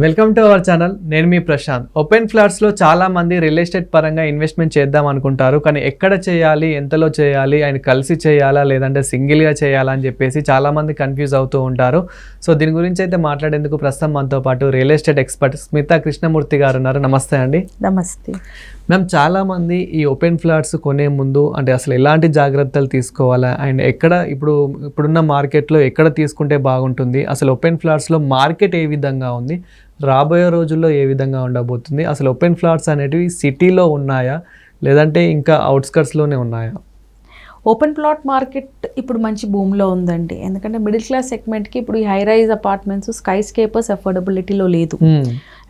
Welcome to our channel. నేను మీ Prashanth. Open ఫ్లాట్స్లో చాలా మంది రియల్ ఎస్టేట్ పరంగా ఇన్వెస్ట్మెంట్ చేద్దాం అనుకుంటారు, కానీ ఎక్కడ చేయాలి, ఎంతలో చేయాలి, ఆయన కలిసి చేయాలా లేదంటే సింగిల్గా చేయాలా అని చెప్పేసి చాలామంది కన్ఫ్యూజ్ అవుతూ ఉంటారు. సో దీని గురించి అయితే మాట్లాడేందుకు ప్రస్తుతం మనతో పాటు real estate expert Smita Krishnamurthy గారు ఉన్నారు. నమస్తే అండి. నమస్తే మ్యామ్. చాలామంది ఈ ఓపెన్ ఫ్లాట్స్ కొనే ముందు అంటే అసలు ఎలాంటి జాగ్రత్తలు తీసుకోవాలా అండ్ ఎక్కడ ఇప్పుడున్న మార్కెట్లో ఎక్కడ తీసుకుంటే బాగుంటుంది, అసలు ఓపెన్ ఫ్లాట్స్లో మార్కెట్ ఏ విధంగా ఉంది, రాబోయే రోజుల్లో ఏ విధంగా ఉండబోతుంది, అసలు ఓపెన్ ఫ్లాట్స్ అనేటివి సిటీలో ఉన్నాయా లేదంటే ఇంకా అవుట్స్కట్స్లోనే ఉన్నాయా? ఓపెన్ ప్లాట్ మార్కెట్ ఇప్పుడు మంచి భూమిలో ఉందండి. ఎందుకంటే మిడిల్ క్లాస్ సెగ్మెంట్కి ఇప్పుడు ఈ high rise apartments, sky scrapers అఫోర్డబిలిటీలో లేదు.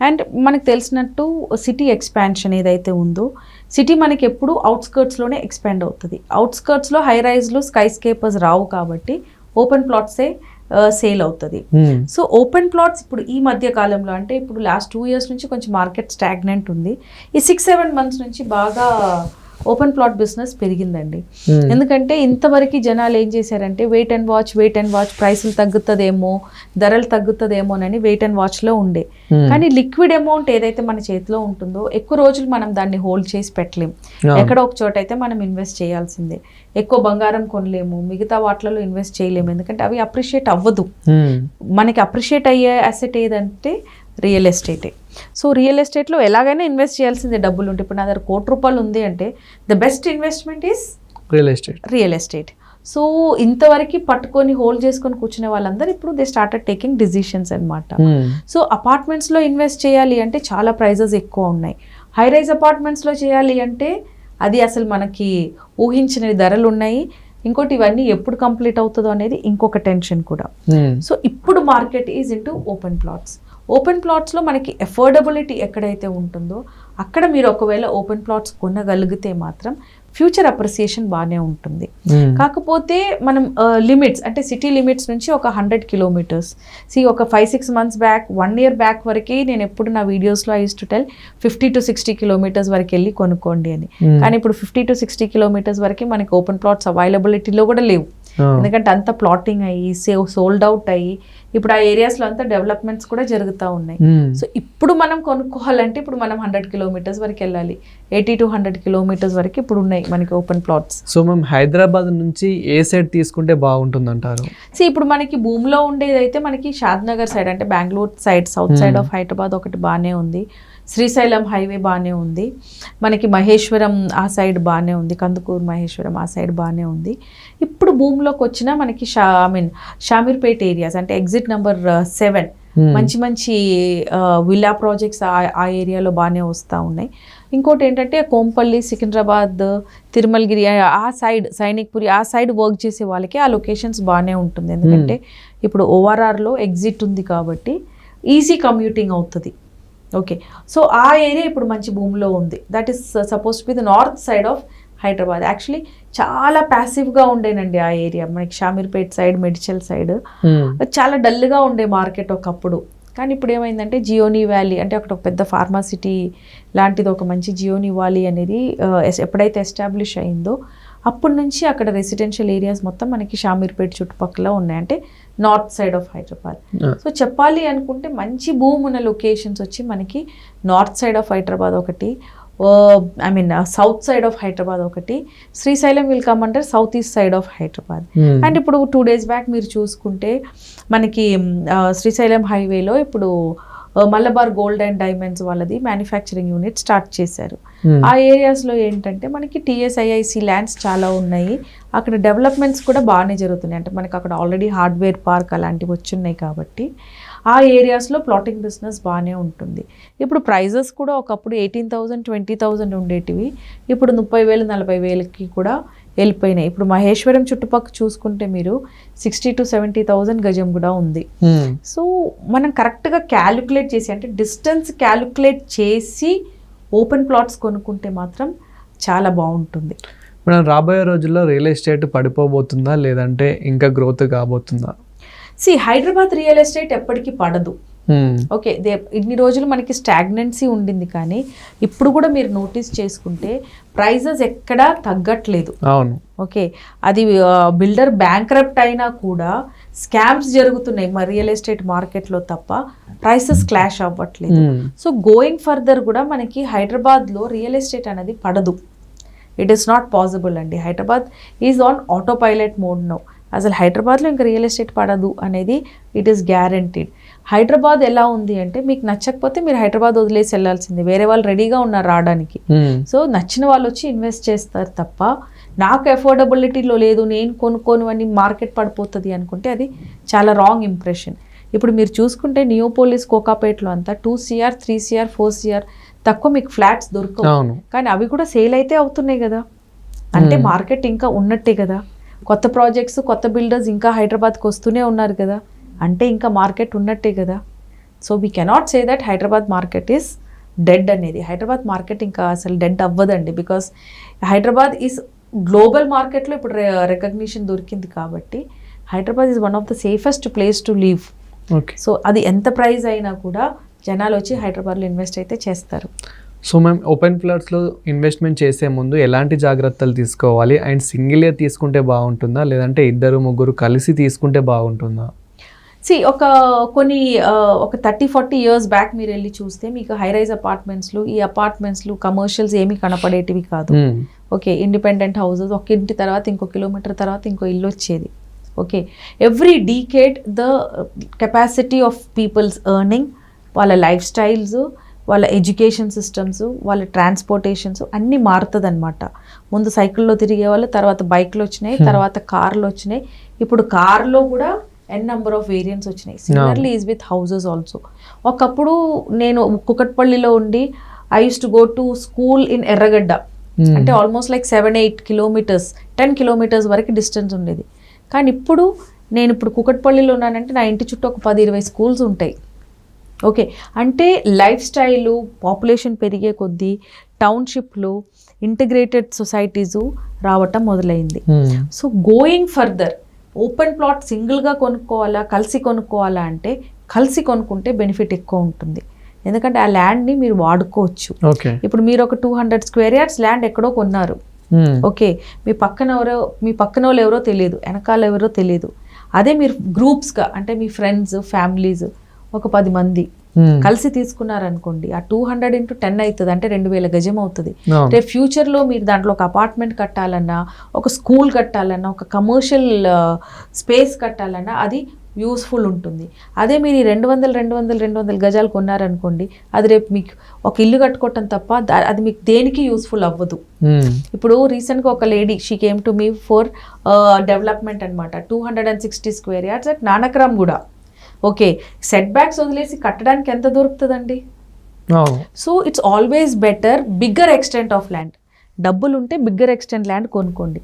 అండ్ మనకు తెలిసినట్టు సిటీ ఎక్స్పాన్షన్ ఏదైతే ఉందో, సిటీ మనకి ఎప్పుడు అవుట్స్కర్ట్స్లోనే ఎక్స్పాండ్ అవుతుంది. అవుట్స్కర్ట్స్లో హై రైజ్లు, స్కై స్కేపర్స్ రావు కాబట్టి ఓపెన్ ప్లాట్సే సేల్ అవుతుంది. సో ఓపెన్ ప్లాట్స్ ఇప్పుడు ఈ మధ్య కాలంలో అంటే ఇప్పుడు లాస్ట్ 2 years నుంచి కొంచెం మార్కెట్ స్టాగ్నెంట్ ఉంది. ఈ 6-7 months నుంచి బాగా ఓపెన్ ప్లాట్ బిజినెస్ పెరిగిందండి. ఎందుకంటే ఇంతవరకు జనాలు ఏం చేశారంటే వెయిట్ అండ్ వాచ్ ప్రైసులు తగ్గుతుందేమో, ధరలు తగ్గుతుందేమోనని వెయిట్ అండ్ వాచ్లో ఉండే. కానీ లిక్విడ్ అమౌంట్ ఏదైతే మన చేతిలో ఉంటుందో ఎక్కువ రోజులు మనం దాన్ని హోల్డ్ చేసి పెట్టలేం. ఎక్కడో ఒక చోట అయితే మనం ఇన్వెస్ట్ చేయాల్సిందే. ఎక్కువ బంగారం కొనలేము, మిగతా వాటిలలో ఇన్వెస్ట్ చేయలేము, ఎందుకంటే అవి అప్రిషియేట్ అవ్వదు. మనకి అప్రిషియేట్ అయ్యే అసెట్ ఏదంటే రియల్ ఎస్టేటే. సో రియల్ ఎస్టేట్లో ఎలాగైనా ఇన్వెస్ట్ చేయాల్సిందే డబ్బులు ఉంటే. ఇప్పుడు నా దగ్గర ₹1,00,00,000 ఉంది అంటే the best investment is real estate. So ఇంతవరకు పట్టుకొని హోల్డ్ చేసుకొని కూర్చునే వాళ్ళందరూ ఇప్పుడు దే స్టార్టెడ్ టేకింగ్ డిసిషన్స్ అనమాట. సో అపార్ట్మెంట్స్లో ఇన్వెస్ట్ చేయాలి అంటే చాలా ప్రైజెస్ ఎక్కువ ఉన్నాయి. హై రైజ్ అపార్ట్మెంట్స్లో చేయాలి అంటే అది అసలు మనకి ఊహించిన ధరలు ఉన్నాయి. ఇంకోటి ఇవన్నీ ఎప్పుడు కంప్లీట్ అవుతుందో అనేది ఇంకొక టెన్షన్ కూడా. సో ఇప్పుడు market is into open plots. Open ప్లాట్స్లో మనకి అఫోర్డబిలిటీ ఎక్కడైతే ఉంటుందో అక్కడ మీరు ఒకవేళ ఓపెన్ ప్లాట్స్ కొనగలిగితే మాత్రం ఫ్యూచర్ అప్రిసియేషన్ బాగానే ఉంటుంది. కాకపోతే మనం లిమిట్స్ అంటే సిటీ లిమిట్స్ నుంచి ఒక 100 kilometers ఒక 5-6 months బ్యాక్, 1 year బ్యాక్ వరకు నేను ఎప్పుడు నా వీడియోస్లో I use to tell 50 to 60 kilometers వరకు వెళ్ళి కొనుక్కోండి అని. కానీ ఇప్పుడు 50 to 60 kilometers వరకు మనకి ఓపెన్ ప్లాట్స్ అవైలబిలిటీలో కూడా లేవు. ఎందుకంటే అంత ప్లాటింగ్ అయ్యి సోల్డ్ అవుట్ అయ్యి ఇప్పుడు ఆ ఏరియాస్లో అంతా డెవలప్మెంట్స్ కూడా జరుగుతూ ఉన్నాయి. సో ఇప్పుడు మనం కొనుక్కోవాలంటే ఇప్పుడు మనం 100 kilometers వరకు వెళ్ళాలి. 80 to 100 kilometers వరకు ఇప్పుడు ఉన్నాయి మనకి ఓపెన్ ప్లాట్స్. సో మేము హైదరాబాద్ నుంచి ఏ సైడ్ తీసుకుంటే బాగుంటుంది అంటారు? సో ఇప్పుడు మనకి భూమిలో ఉండేదైతే మనకి షాద్నగర్ సైడ్ అంటే Bengaluru side, south side of Hyderabad ఒకటి బాగానే ఉంది. శ్రీశైలం హైవే బాగానే ఉంది. మనకి మహేశ్వరం ఆ సైడ్ బాగానే ఉంది. కందుకూరు మహేశ్వరం ఆ సైడ్ బాగానే ఉంది. ఇప్పుడు భూమిలోకి వచ్చిన మనకి షామీర్పేట్ ఏరియాస్ అంటే ఎగ్జిట్ నెంబర్ 7 మంచి మంచి విల్లా ప్రాజెక్ట్స్ ఆ ఏరియాలో బాగానే వస్తూ ఉన్నాయి. ఇంకోటి ఏంటంటే కోంపల్లి, సికింద్రాబాద్, తిరుమలగిరి ఆ సైడ్, సైనిక్పురి ఆ సైడ్ వర్క్ చేసే వాళ్ళకి ఆ లొకేషన్స్ బాగానే ఉంటుంది. ఎందుకంటే ఇప్పుడు ORRలో ఎగ్జిట్ ఉంది కాబట్టి ఈజీ కమ్యూటింగ్ అవుతుంది. ఓకే, సో ఆ ఏరియా ఇప్పుడు మంచి భూమిలో ఉంది. That is suppose to be the north side of Hyderabad. Actually చాలా ప్యాసివ్గా ఉండేనండి ఆ ఏరియా. మనకి షామీర్పేట్ సైడ్, మెడిచల్ సైడ్ చాలా డల్గా ఉండే మార్కెట్ ఒకప్పుడు. కానీ ఇప్పుడు ఏమైందంటే జియోనీ వ్యాలీ అంటే అక్కడ ఒక పెద్ద ఫార్మాసిటీ లాంటిది ఒక మంచి జియోనీ వ్యాలీ అనేది ఎప్పుడైతే ఎస్టాబ్లిష్ అయిందో అప్పటి నుంచి అక్కడ రెసిడెన్షియల్ ఏరియాస్ మొత్తం మనకి షామీర్పేట్ చుట్టుపక్కల ఉన్నాయి, అంటే north side of Hyderabad. So చెప్పాలి అనుకుంటే మంచి భూమి ఉన్న లొకేషన్స్ వచ్చి మనకి నార్త్ సైడ్ ఆఫ్ హైదరాబాద్ ఒకటి, సౌత్ సైడ్ ఆఫ్ హైదరాబాద్ ఒకటి, Srisailam will come under south east side of Hyderabad. And ఇప్పుడు 2 days బ్యాక్ మీరు చూసుకుంటే మనకి శ్రీశైలం హైవేలో ఇప్పుడు మలబార్ గోల్డ్ అండ్ డైమండ్స్ వాళ్ళది మ్యానుఫ్యాక్చరింగ్ యూనిట్ స్టార్ట్ చేశారు. ఆ ఏరియాస్లో ఏంటంటే మనకి TSIIC ల్యాండ్స్ చాలా ఉన్నాయి. అక్కడ డెవలప్మెంట్స్ కూడా బాగానే జరుగుతున్నాయి. అంటే మనకి అక్కడ ఆల్రెడీ హార్డ్వేర్ పార్క్ అలాంటివి వచ్చున్నాయి కాబట్టి ఆ ఏరియాస్లో ప్లాటింగ్ బిజినెస్ బాగానే ఉంటుంది. ఇప్పుడు ప్రైజెస్ కూడా ఒకప్పుడు 18,000, 20,000 ఉండేటివి ఇప్పుడు 30,000, 40,000కి కూడా వెళ్ళిపోయినాయి. ఇప్పుడు మహేశ్వరం చుట్టుపక్కల చూసుకుంటే మీరు 60,000 to 70,000 గజం కూడా ఉంది. సో మనం కరెక్ట్గా క్యాలిక్యులేట్ చేసి అంటే డిస్టెన్స్ క్యాలిక్యులేట్ చేసి ఓపెన్ ప్లాట్స్ కొనుక్కుంటే మాత్రం చాలా బాగుంటుంది. మనం రాబోయే రోజుల్లో రియల్ ఎస్టేట్ పడిపోబోతుందా లేదంటే ఇంకా గ్రోత్ కాబోతుందా? హైదరాబాద్ రియల్ ఎస్టేట్ ఎప్పటికీ పడదు. ఓకే, ఇన్ని రోజులు మనకి స్టాగ్నెన్సీ ఉండింది, కానీ ఇప్పుడు కూడా మీరు నోటీస్ చేసుకుంటే ప్రైజెస్ ఎక్కడా తగ్గట్లేదు. అవును. ఓకే, అది బిల్డర్ బ్యాంక్రప్ట్ అయినా కూడా స్కామ్స్ జరుగుతున్నాయి మా రియల్ ఎస్టేట్ మార్కెట్లో తప్ప ప్రైసెస్ క్లాష్ అవ్వట్లేదు. సో గోయింగ్ ఫర్దర్ కూడా మనకి హైదరాబాద్లో రియల్ ఎస్టేట్ అనేది పడదు. ఇట్ ఈస్ నాట్ పాసిబుల్ అండి. Hyderabad is on auto pilot mode no. అసలు హైదరాబాద్లో ఇంకా రియల్ ఎస్టేట్ పడదు అనేది ఇట్ ఈస్ గ్యారంటీడ్. హైదరాబాద్ ఎలా ఉంది అంటే మీకు నచ్చకపోతే మీరు హైదరాబాద్ వదిలేసి వెళ్ళాల్సిందే, వేరే వాళ్ళు రెడీగా ఉన్నారు రావడానికి. సో నచ్చిన వాళ్ళు వచ్చి ఇన్వెస్ట్ చేస్తారు తప్ప నాకు అఫోర్డబిలిటీలో లేదు, నేను కొనుక్కోను అని మార్కెట్ పడిపోతుంది అనుకుంటే అది చాలా రాంగ్ ఇంప్రెషన్. ఇప్పుడు మీరు చూసుకుంటే నియోపోలిస్, కోకాపేట్లో అంతా 2 CR 3 CR 4 CR తక్కువ మీకు ఫ్లాట్స్ దొరకవు, కానీ అవి కూడా సేల్ అయితే అవుతున్నాయి కదా. అంటే మార్కెట్ ఇంకా ఉన్నట్టే కదా. కొత్త ప్రాజెక్ట్స్, కొత్త బిల్డర్స్ ఇంకా హైదరాబాద్కి వస్తూనే ఉన్నారు కదా, అంటే ఇంకా మార్కెట్ ఉన్నట్టే కదా. So we cannot say that Hyderabad market is dead అనేది. హైదరాబాద్ మార్కెట్ ఇంకా అసలు డెడ్ అవ్వదండి. బికాస్ హైదరాబాద్ ఈజ్ గ్లోబల్ మార్కెట్లో ఇప్పుడు రికగ్నిషన్ దొరికింది కాబట్టి Hyderabad is one of the safest place to live. So అది ఎంత ప్రైస్ అయినా కూడా జనాలు వచ్చి హైదరాబాద్లో ఇన్వెస్ట్ అయితే చేస్తారు. సో మేము ఓపెన్ ఫ్లాట్స్లో ఇన్వెస్ట్మెంట్ చేసే ముందు ఎలాంటి జాగ్రత్తలు తీసుకోవాలి? అండ్ సింగిల్ ఇయర్ తీసుకుంటే బాగుంటుందా, లేదంటే 2-3 కలిసి తీసుకుంటే బాగుంటుందా? ఒక 30-40 years బ్యాక్ మీరు వెళ్ళి చూస్తే మీకు హై రైజ్ అపార్ట్మెంట్స్లు, ఈ అపార్ట్మెంట్స్లు కమర్షియల్స్ ఏమీ కనపడేటివి కాదు. ఓకే, ఇండిపెండెంట్ హౌసెస్, ఒక ఇంటి తర్వాత ఇంకో కిలోమీటర్ తర్వాత ఇంకో ఇల్లు వచ్చేది. Okay, every decade the capacity of peoples earning, వాళ్ళ లైఫ్ స్టైల్స్, వాళ్ళ ఎడ్యుకేషన్ సిస్టమ్స్, వాళ్ళ ట్రాన్స్పోర్టేషన్స్ అన్నీ మారుతుంది అనమాట. ముందు సైకిల్లో తిరిగే వాళ్ళు, తర్వాత బైక్లు వచ్చినాయి, తర్వాత కార్లు వచ్చినాయి, ఇప్పుడు కార్లో కూడా నెంబర్ ఆఫ్ వేరియంట్స్ వచ్చినాయి. Similarly is with houses also. ఒకప్పుడు నేను కుకట్పల్లిలో ఉండి I use to go to school in ఎర్రగడ్డ, అంటే ఆల్మోస్ట్ లైక్ 7-8 kilometers 10 kilometers వరకు డిస్టెన్స్ ఉండేది. కానీ ఇప్పుడు నేను కుకట్పల్లిలో ఉన్నానంటే నా ఇంటి చుట్టూ ఒక 10-20 స్కూల్స్ ఉంటాయి. ఓకే, అంటే లైఫ్ స్టైలు, పాపులేషన్ పెరిగే కొద్దీ టౌన్షిప్లు, ఇంటిగ్రేటెడ్ సొసైటీసు రావటం మొదలైంది. So going further open plot సింగిల్గా కొనుక్కోవాలా, కలిసి కొనుక్కోవాలా అంటే కలిసి కొనుక్కుంటే బెనిఫిట్ ఎక్కువ ఉంటుంది. ఎందుకంటే ఆ ల్యాండ్ని మీరు వాడుకోవచ్చు. ఇప్పుడు మీరు ఒక 200 square yards ల్యాండ్ ఎక్కడో కొన్నారు. ఓకే, మీ పక్కన వాళ్ళు ఎవరో తెలియదు, వెనకాల ఎవరో తెలియదు. అదే మీరు గ్రూప్స్గా, అంటే మీ ఫ్రెండ్స్, ఫ్యామిలీస్ ఒక 10 మంది కలిసి తీసుకున్నారనుకోండి, ఆ 200 into 10 అవుతుంది, అంటే 2000 గజం అవుతుంది. రేపు ఫ్యూచర్లో మీరు దాంట్లో ఒక అపార్ట్మెంట్ కట్టాలన్నా, ఒక స్కూల్ కట్టాలన్నా, ఒక కమర్షియల్ స్పేస్ కట్టాలన్నా అది యూస్ఫుల్ ఉంటుంది. అదే మీరు 200 గజాలు కొన్నారనుకోండి, అది రేపు మీకు ఒక ఇల్లు కట్టుకోవటం తప్ప అది మీకు దేనికి యూస్ఫుల్ అవ్వదు. ఇప్పుడు రీసెంట్గా ఒక lady, she came to me for development అనమాట, 260 square yards అట్ నానక్రామ్ కూడా. ఓకే, సెట్ బ్యాక్స్ వదిలేసి కట్టడానికి ఎంత దొరుకుతుందండి? So it's always better bigger extent of land. డబ్బులు ఉంటే బిగ్గర్ ఎక్స్టెంట్ ల్యాండ్ కొనుక్కోండి.